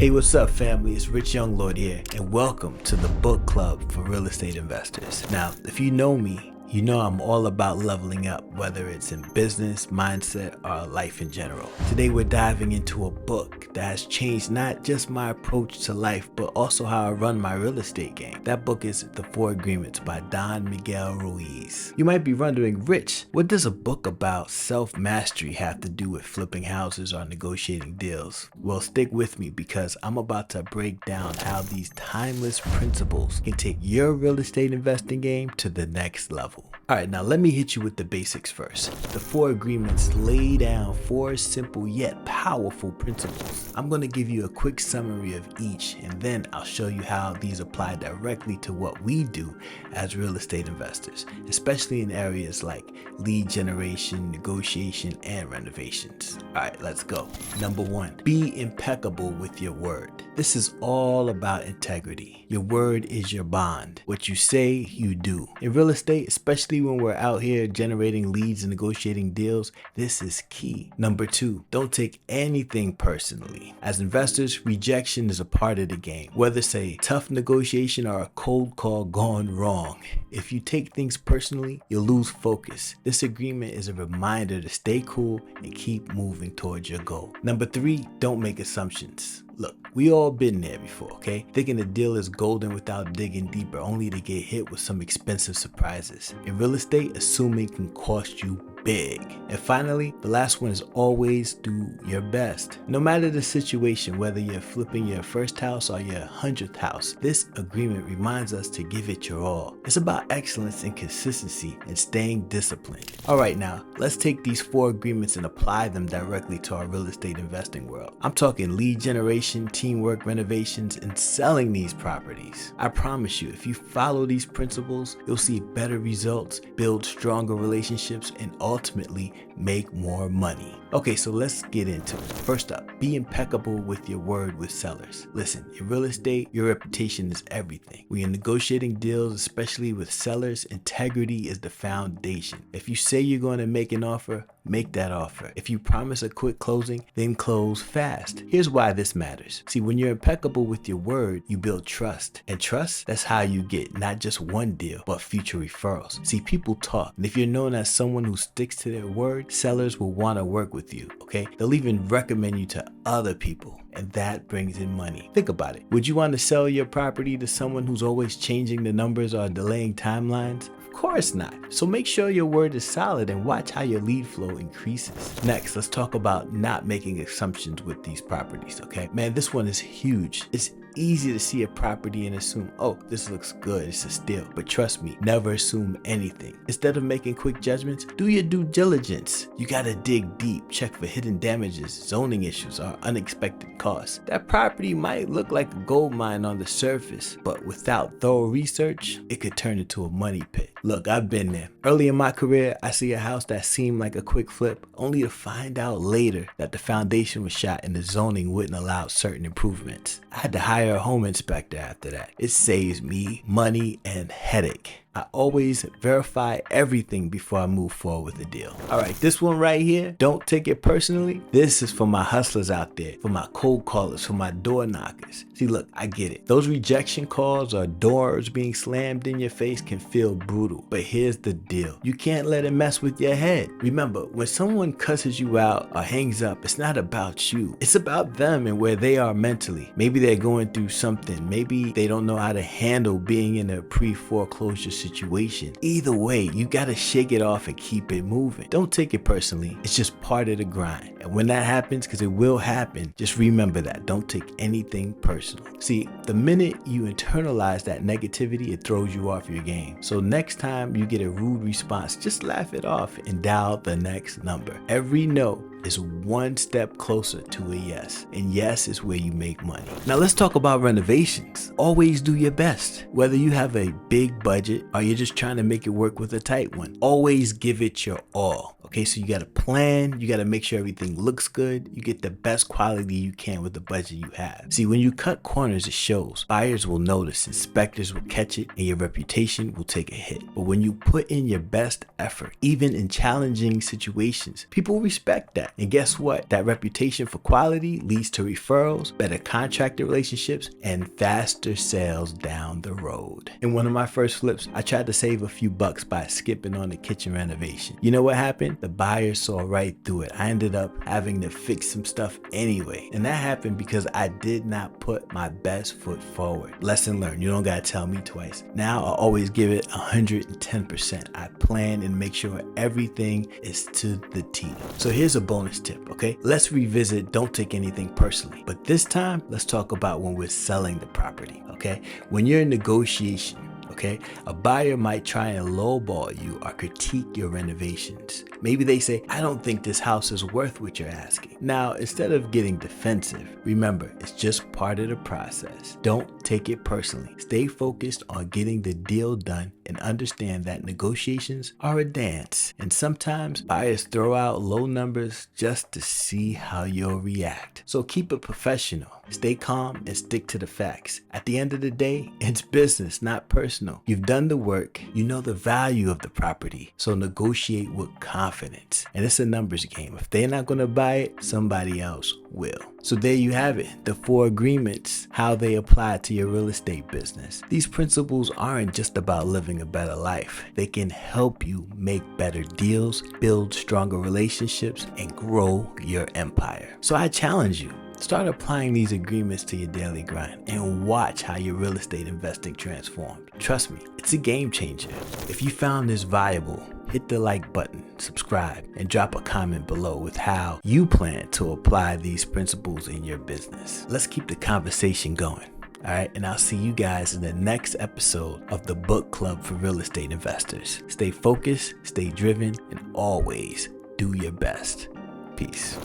Hey, what's up, family? It's Rich Young Lord here, and welcome to the book club for real estate investors. Now, if you know me, you know I'm all about leveling up, whether it's in business, mindset, or life in general. Today we're diving into a book that has changed not just my approach to life, but also how I run my real estate game. That book is The 4 Agreements by Don Miguel Ruiz. You might be wondering, Rich, what does a book about self-mastery have to do with flipping houses or negotiating deals? Well, stick with me because I'm about to break down how these timeless principles can take your real estate investing game to the next level. Alright, now let me hit you with the basics first. The 4 Agreements lay down 4 simple yet powerful principles. I'm going to give you a quick summary of each, and then I'll show you how these apply directly to what we do as real estate investors, especially in areas like lead generation, negotiation, and renovations. Alright, let's go. Number 1, be impeccable with your word. This is all about integrity. Your word is your bond. What you say, you do. In real estate, especially when we're out here generating leads and negotiating deals, this is key. Number 2, don't take anything personally. As investors, rejection is a part of the game. Whether it's a tough negotiation or a cold call gone wrong, if you take things personally, you'll lose focus. This agreement is a reminder to stay cool and keep moving towards your goal. Number 3, don't make assumptions. Look, we all been there before, okay? Thinking the deal is golden without digging deeper, only to get hit with some expensive surprises. In real estate, assuming can cost you big. And finally, the last one is always do your best. No matter the situation, whether you're flipping your first house or your 100th house, this agreement reminds us to give it your all. It's about excellence and consistency and staying disciplined. Alright, now let's take these 4 agreements and apply them directly to our real estate investing world. I'm talking lead generation, teamwork, renovations, and selling these properties. I promise you, if you follow these principles, you'll see better results, build stronger relationships, and ultimately make more money. Okay, so let's get into it. First up, be impeccable with your word with sellers. Listen, in real estate, your reputation is everything. When you're negotiating deals, especially with sellers, integrity is the foundation. If you say you're going to make an offer, make that offer. If you promise a quick closing, then close fast. Here's why this matters. See, when you're impeccable with your word, you build trust. And trust, that's how you get not just one deal, but future referrals. See, people talk. And if you're known as someone who sticks to their word, sellers will want to work with you, okay? They'll even recommend you to other people, and that brings in money. Think about it. Would you want to sell your property to someone who's always changing the numbers or delaying timelines? Of course not. So make sure your word is solid and watch how your lead flow increases. Next, let's talk about not making assumptions with these properties, okay? Man, this one is huge. It's easy to see a property and assume, oh, this looks good, it's a steal. But trust me, never assume anything. Instead of making quick judgments, do your due diligence. You gotta dig deep, check for hidden damages, zoning issues, or unexpected costs. That property might look like a gold mine on the surface, but without thorough research, it could turn into a money pit. Look, I've been there. Early in my career, I see a house that seemed like a quick flip, only to find out later that the foundation was shot and the zoning wouldn't allow certain improvements. I had to hire a home inspector after that. It saves me money and headache. I always verify everything before I move forward with a deal. Alright, this one right here, don't take it personally. This is for my hustlers out there, for my cold callers, for my door knockers. See, look, I get it. Those rejection calls or doors being slammed in your face can feel brutal. But here's the deal. You can't let it mess with your head. Remember, when someone cusses you out or hangs up, it's not about you. It's about them and where they are mentally. Maybe they're going through something. Maybe they don't know how to handle being in a pre-foreclosure situation. Either way, you gotta shake it off and keep it moving. Don't take it personally. It's just part of the grind. And when that happens, because it will happen, just remember that. Don't take anything personal. See, the minute you internalize that negativity, it throws you off your game. So next time you get a rude response, just laugh it off and dial the next number. Every no is one step closer to a yes, and yes is where you make money. Now let's talk about renovations. Always do your best. Whether you have a big budget or you're just trying to make it work with a tight one, always give it your all. Okay, so you got to plan, you got to make sure everything looks good, you get the best quality you can with the budget you have. See, when you cut corners, it shows. Buyers will notice, inspectors will catch it, and your reputation will take a hit. But when you put in your best effort, even in challenging situations, people respect that. And guess what? That reputation for quality leads to referrals, better contractor relationships, and faster sales down the road. In one of my first flips, I tried to save a few bucks by skipping on the kitchen renovation. You know what happened? The buyers saw right through it. I ended up having to fix some stuff anyway. And that happened because I did not put my best foot forward. Lesson learned. You don't gotta tell me twice. Now I always give it 110%. I plan and make sure everything is to the T. So here's a bonus tip, okay? Let's revisit Don't Take Anything Personally. But this time, let's talk about when we're selling the property, okay? When you're in negotiation, okay, a buyer might try and lowball you or critique your renovations. Maybe they say, I don't think this house is worth what you're asking. Now, instead of getting defensive, remember, it's just part of the process. Don't take it personally. Stay focused on getting the deal done and understand that negotiations are a dance. And sometimes buyers throw out low numbers just to see how you'll react. So keep it professional. Stay calm and stick to the facts. At the end of the day, it's business, not personal. You've done the work. You know the value of the property. So negotiate with confidence. And it's a numbers game. If they're not going to buy it, somebody else will. So there you have it, the 4 agreements, how they apply to your real estate business. These principles aren't just about living a better life. They can help you make better deals, build stronger relationships, and grow your empire. So I challenge you. Start applying these agreements to your daily grind and watch how your real estate investing transforms. Trust me, it's a game changer. If you found this valuable, hit the like button, subscribe, and drop a comment below with how you plan to apply these principles in your business. Let's keep the conversation going. All right, and I'll see you guys in the next episode of the Book Club for Real Estate Investors. Stay focused, stay driven, and always do your best. Peace.